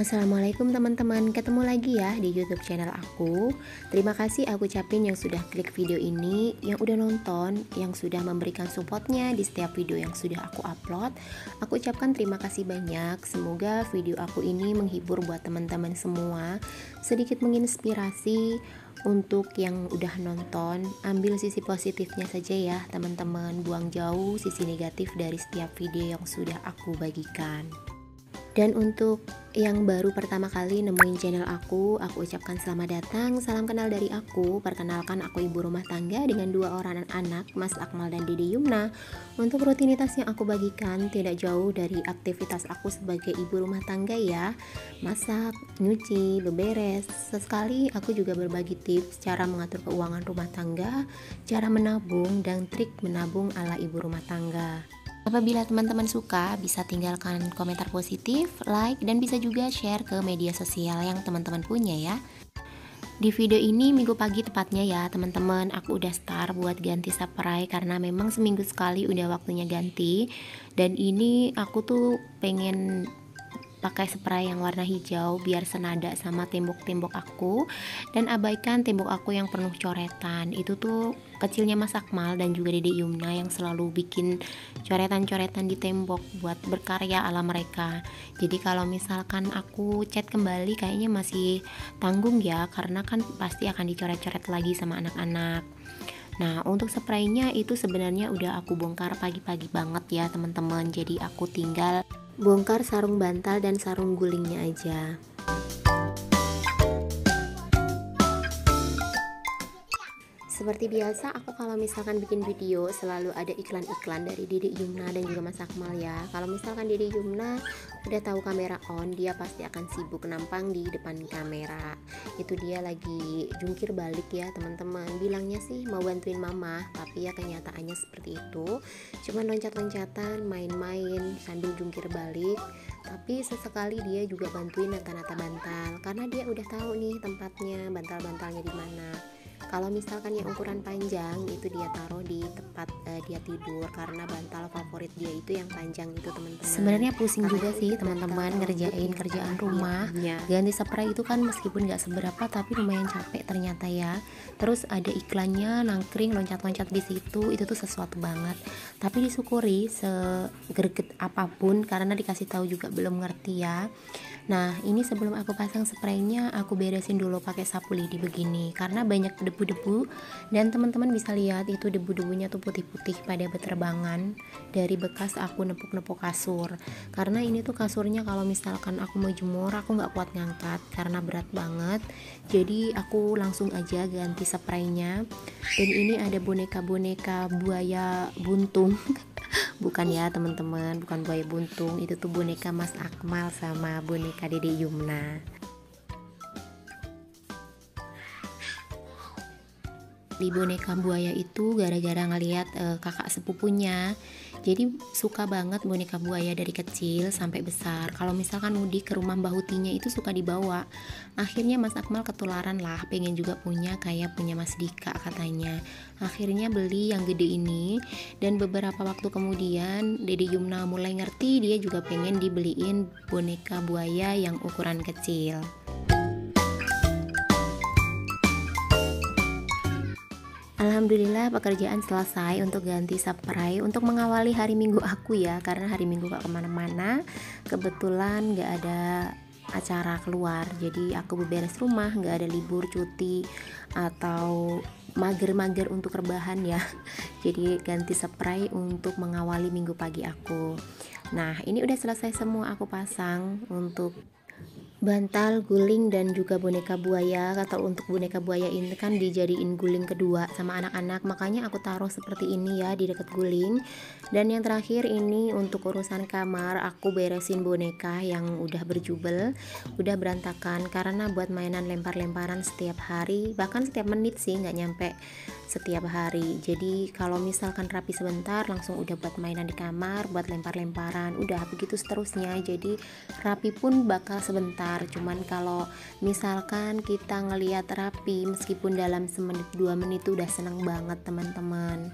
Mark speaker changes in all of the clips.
Speaker 1: Assalamualaikum teman-teman, ketemu lagi ya di YouTube channel aku. Terima kasih aku ucapin yang sudah klik video ini, yang udah nonton, yang sudah memberikan supportnya di setiap video yang sudah aku upload. Aku ucapkan terima kasih banyak. Semoga video aku ini menghibur buat teman-teman semua, sedikit menginspirasi untuk yang udah nonton. Ambil sisi positifnya saja ya teman-teman, buang jauh sisi negatif dari setiap video yang sudah aku bagikan. Dan untuk yang baru pertama kali nemuin channel aku ucapkan selamat datang, salam kenal dari aku. Perkenalkan, aku ibu rumah tangga dengan 2 orang anak, Mas Akmal dan Dede Yumna. Untuk rutinitas yang aku bagikan tidak jauh dari aktivitas aku sebagai ibu rumah tangga ya. Masak, nyuci, beberes. Sesekali aku juga berbagi tips cara mengatur keuangan rumah tangga, cara menabung, dan trik menabung ala ibu rumah tangga. Apabila teman-teman suka, bisa tinggalkan komentar positif, like, dan bisa juga share ke media sosial yang teman-teman punya ya. Di video ini minggu pagi tepatnya ya teman-teman, aku udah start buat ganti spray karena memang seminggu sekali udah waktunya ganti. Dan ini aku tuh pengen pakai spray yang warna hijau biar senada sama tembok-tembok aku, dan abaikan tembok aku yang penuh coretan. Itu tuh kecilnya Mas Akmal dan juga Dede Yumna yang selalu bikin coretan-coretan di tembok buat berkarya ala mereka. Jadi kalau misalkan aku cat kembali kayaknya masih tanggung ya, karena kan pasti akan dicoret-coret lagi sama anak-anak. Nah, untuk spraynya itu sebenarnya udah aku bongkar pagi-pagi banget ya teman-teman. Jadi aku tinggal bongkar sarung bantal dan sarung gulingnya aja. Seperti biasa, aku kalau misalkan bikin video selalu ada iklan-iklan dari Dede Yumna dan juga Mas Akmal ya. Kalau misalkan Dede Yumna udah tahu kamera on, dia pasti akan sibuk nampang di depan kamera. Itu dia lagi jungkir balik ya teman-teman. Bilangnya sih mau bantuin mama, tapi ya kenyataannya seperti itu. Cuman loncat-loncatan, main-main sambil jungkir balik. Tapi sesekali dia juga bantuin nata-nata bantal, karena dia udah tahu nih tempatnya, bantal-bantalnya di mana. Kalau misalkan yang ukuran panjang itu dia taruh di tempat dia tidur, karena bantal favorit dia itu yang panjang itu teman-teman. Sebenarnya pusing juga sih teman-teman ngerjain kerjaan rumah. Ganti spray itu kan meskipun nggak seberapa tapi lumayan capek ternyata ya. Terus ada iklannya nangkring loncat-loncat di situ, itu tuh sesuatu banget. Tapi disyukuri segreget apapun karena dikasih tahu juga belum ngerti ya. Nah, ini sebelum aku pasang spraynya, aku beresin dulu pakai sapu lidi begini, karena banyak debu-debu dan teman-teman bisa lihat itu debu-debunya tuh putih-putih pada berterbangan dari bekas aku nepuk-nepuk kasur. Karena ini tuh kasurnya kalau misalkan aku mau jemur, aku nggak kuat ngangkat karena berat banget. Jadi aku langsung aja ganti spraynya. Dan ini ada boneka-boneka buaya buntung. Bukan ya teman-teman, bukan buaya buntung, itu tuh boneka Mas Akmal sama boneka Dede Yumna. Di boneka buaya itu gara-gara ngelihat kakak sepupunya, jadi suka banget boneka buaya dari kecil sampai besar. Kalau misalkan mudik ke rumah Mbah Hutinya itu suka dibawa. Akhirnya Mas Akmal ketularan lah, pengen juga punya kayak punya Mas Dika katanya. Akhirnya beli yang gede ini, dan beberapa waktu kemudian Dede Yumna mulai ngerti, dia juga pengen dibeliin boneka buaya yang ukuran kecil. Alhamdulillah pekerjaan selesai untuk ganti spray untuk mengawali hari Minggu aku ya, karena hari Minggu gak kemana-mana, kebetulan gak ada acara keluar, jadi aku beberes rumah, gak ada libur, cuti, atau mager-mager untuk rebahan ya. Jadi ganti spray untuk mengawali minggu pagi aku. Nah, ini udah selesai semua aku pasang untuk bantal, guling, dan juga boneka buaya. Atau untuk boneka buaya ini kan dijadiin guling kedua sama anak-anak, makanya aku taruh seperti ini ya di dekat guling. Dan yang terakhir ini untuk urusan kamar, aku beresin boneka yang udah berjubel, udah berantakan, karena buat mainan lempar-lemparan setiap hari, bahkan setiap menit sih, nggak nyampe setiap hari. Jadi kalau misalkan rapi sebentar langsung udah buat mainan di kamar, buat lempar-lemparan, udah begitu seterusnya. Jadi rapi pun bakal sebentar, cuman kalau misalkan kita ngelihat rapi meskipun dalam semenit 2 menit itu udah seneng banget teman-teman.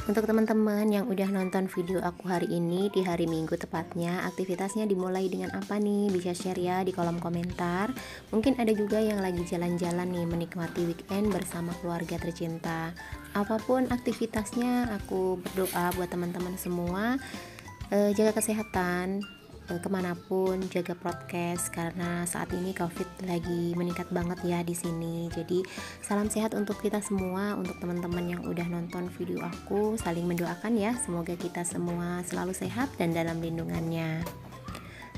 Speaker 1: Untuk teman-teman yang udah nonton video aku hari ini di hari Minggu tepatnya, aktivitasnya dimulai dengan apa nih? Bisa share ya di kolom komentar. Mungkin ada juga yang lagi jalan-jalan nih menikmati weekend bersama keluarga tercinta. Apapun aktivitasnya, aku berdoa buat teman-teman semua jaga kesehatan, kemanapun, jaga prokes karena saat ini COVID lagi meningkat banget ya di sini. Jadi salam sehat untuk kita semua, untuk teman-teman yang udah nonton video aku, saling mendoakan ya, semoga kita semua selalu sehat dan dalam lindungannya.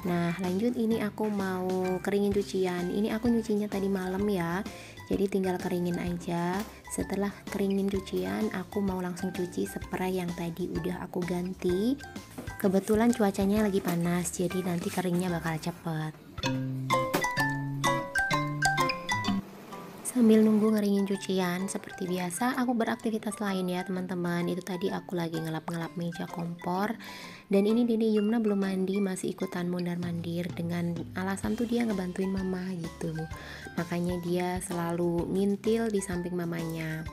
Speaker 1: Nah lanjut, ini aku mau keringin cucian. Ini aku nyucinya tadi malam ya, jadi tinggal keringin aja. Setelah keringin cucian, aku mau langsung cuci spray yang tadi udah aku ganti. Kebetulan cuacanya lagi panas, jadi nanti keringnya bakal cepet. Sambil nunggu ngeringin cucian, seperti biasa aku beraktivitas lain ya teman-teman. Itu tadi aku lagi ngelap-ngelap meja kompor. Dan ini Dede Yumna belum mandi, masih ikutan mondar-mandir dengan alasan tuh dia ngebantuin mama gitu. Makanya dia selalu ngintil di samping mamanya.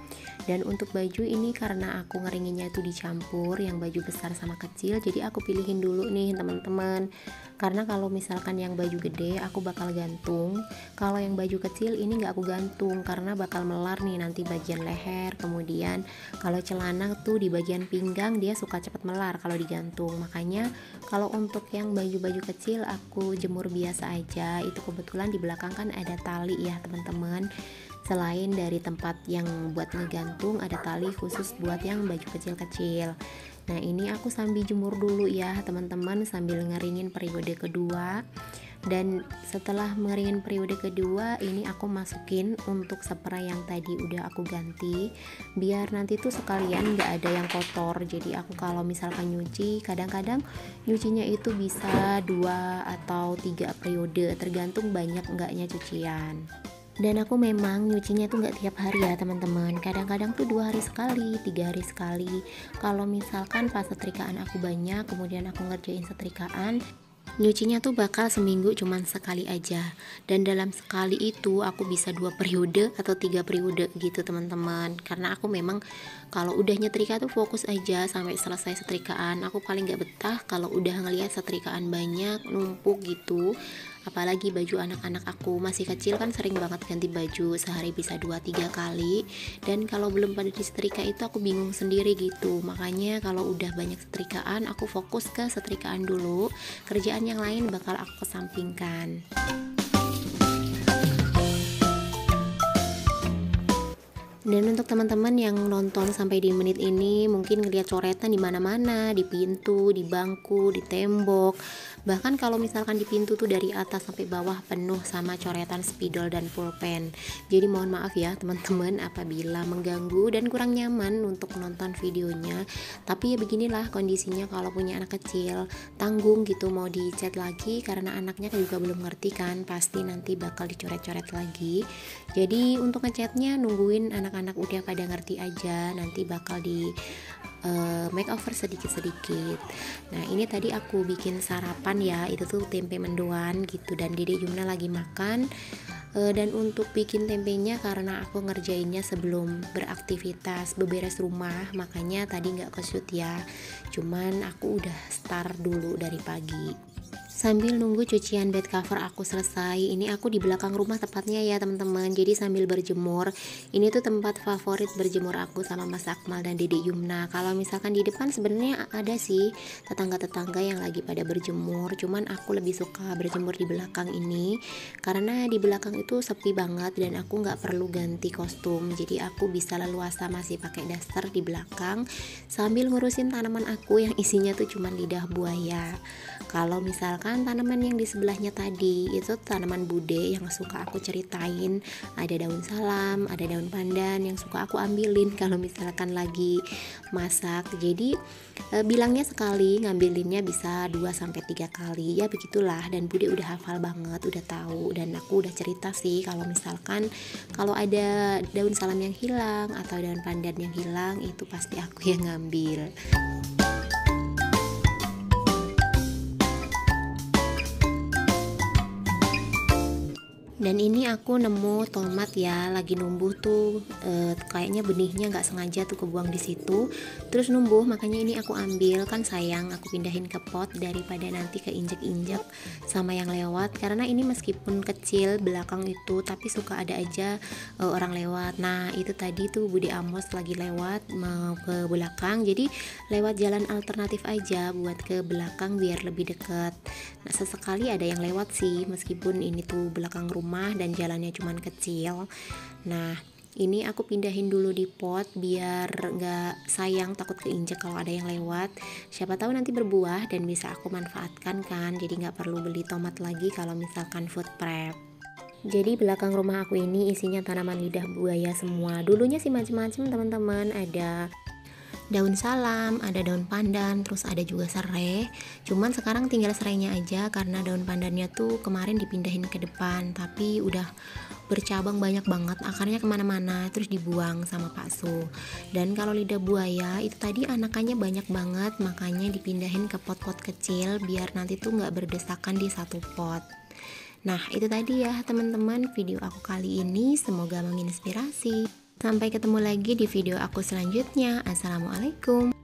Speaker 1: Dan untuk baju ini karena aku ngeringinnya itu dicampur, yang baju besar sama kecil, jadi aku pilihin dulu nih teman-teman. Karena kalau misalkan yang baju gede aku bakal gantung, kalau yang baju kecil ini nggak aku gantung karena bakal melar nih nanti bagian leher. Kemudian kalau celana tuh di bagian pinggang dia suka cepet melar kalau digantung. Makanya kalau untuk yang baju-baju kecil aku jemur biasa aja. Itu kebetulan di belakang kan ada tali ya teman-teman. Selain dari tempat yang buat ngegantung, ada tali khusus buat yang baju kecil-kecil. Nah ini aku sambil jemur dulu ya teman-teman, sambil ngeringin periode kedua. Dan setelah ngeringin periode kedua, ini aku masukin untuk spray yang tadi udah aku ganti, biar nanti tuh sekalian nggak ada yang kotor. Jadi aku kalau misalkan nyuci, kadang-kadang nyucinya itu bisa 2 atau 3 periode, tergantung banyak enggaknya cucian. Dan aku memang nyucinya tuh nggak tiap hari ya teman-teman, kadang-kadang tuh 2 hari sekali, 3 hari sekali. Kalau misalkan pas setrikaan aku banyak, kemudian aku ngerjain setrikaan, nyucinya tuh bakal seminggu cuman sekali aja. Dan dalam sekali itu aku bisa 2 periode atau 3 periode gitu teman-teman. Karena aku memang kalau udah nyetrika tuh fokus aja sampai selesai setrikaan. Aku paling gak betah kalau udah ngelihat setrikaan banyak numpuk gitu. Apalagi baju anak-anak aku masih kecil kan sering banget ganti baju, sehari bisa 2-3 kali. Dan kalau belum pada disetrika itu aku bingung sendiri gitu. Makanya kalau udah banyak setrikaan aku fokus ke setrikaan dulu, kerjaan yang lain bakal aku kesampingkan. Dan untuk teman-teman yang nonton sampai di menit ini mungkin ngeliat coretan di mana-mana, di pintu, di bangku, di tembok. Bahkan kalau misalkan di pintu tuh dari atas sampai bawah penuh sama coretan spidol dan pulpen. Jadi mohon maaf ya teman-teman apabila mengganggu dan kurang nyaman untuk menonton videonya. Tapi ya beginilah kondisinya kalau punya anak kecil, tanggung gitu mau dicat lagi karena anaknya juga belum ngerti kan, pasti nanti bakal dicoret-coret lagi. Jadi untuk ngecatnya nungguin anak-anak udah pada ngerti aja, nanti bakal di makeover sedikit-sedikit. Nah ini tadi aku bikin sarapan ya, itu tuh tempe mendoan gitu, dan Dede Yumna lagi makan. Dan untuk bikin tempenya karena aku ngerjainnya sebelum beraktivitas beberes rumah, makanya tadi nggak ke-shoot ya, cuman aku udah start dulu dari pagi. Sambil nunggu cucian bed cover aku selesai, ini aku di belakang rumah tepatnya ya teman-teman. Jadi sambil berjemur, ini tuh tempat favorit berjemur aku sama Mas Akmal dan Dede Yumna. Kalau misalkan di depan sebenarnya ada sih tetangga-tetangga yang lagi pada berjemur, cuman aku lebih suka berjemur di belakang ini karena di belakang itu sepi banget dan aku nggak perlu ganti kostum. Jadi aku bisa leluasa masih pakai daster di belakang sambil ngurusin tanaman aku yang isinya tuh cuman lidah buaya. Kalau misalkan tanaman yang di sebelahnya tadi itu tanaman bude yang suka aku ceritain, ada daun salam, ada daun pandan yang suka aku ambilin kalau misalkan lagi masak. Jadi bilangnya sekali, ngambilinnya bisa 2-3 kali ya begitulah. Dan bude udah hafal banget, udah tahu, dan aku udah cerita sih kalau misalkan kalau ada daun salam yang hilang atau daun pandan yang hilang itu pasti aku yang ngambil. Dan ini aku nemu tomat ya, lagi numbuh tuh, kayaknya benihnya nggak sengaja tuh kebuang di situ, terus numbuh, makanya ini aku ambil, kan sayang aku pindahin ke pot daripada nanti keinjek-injek sama yang lewat, karena ini meskipun kecil belakang itu, tapi suka ada aja orang lewat. Nah itu tadi tuh Bude Amos lagi lewat mau ke belakang, jadi lewat jalan alternatif aja buat ke belakang biar lebih dekat. Nah sesekali ada yang lewat sih, meskipun ini tuh belakang rumah dan jalannya cuman kecil. Nah ini aku pindahin dulu di pot biar nggak sayang, takut keinjek kalau ada yang lewat, siapa tahu nanti berbuah dan bisa aku manfaatkan kan, jadi nggak perlu beli tomat lagi kalau misalkan food prep. Jadi belakang rumah aku ini isinya tanaman lidah buaya semua. Dulunya sih macem-macem teman-teman, ada daun salam, ada daun pandan, terus ada juga serai. Cuman sekarang tinggal serainya aja karena daun pandannya tuh kemarin dipindahin ke depan, tapi udah bercabang banyak banget, akarnya kemana-mana, terus dibuang sama Pak Su. Dan kalau lidah buaya itu tadi anakannya banyak banget, makanya dipindahin ke pot-pot kecil biar nanti tuh nggak berdesakan di satu pot. Nah itu tadi ya teman-teman video aku kali ini, semoga menginspirasi. Sampai ketemu lagi di video aku selanjutnya. Assalamualaikum.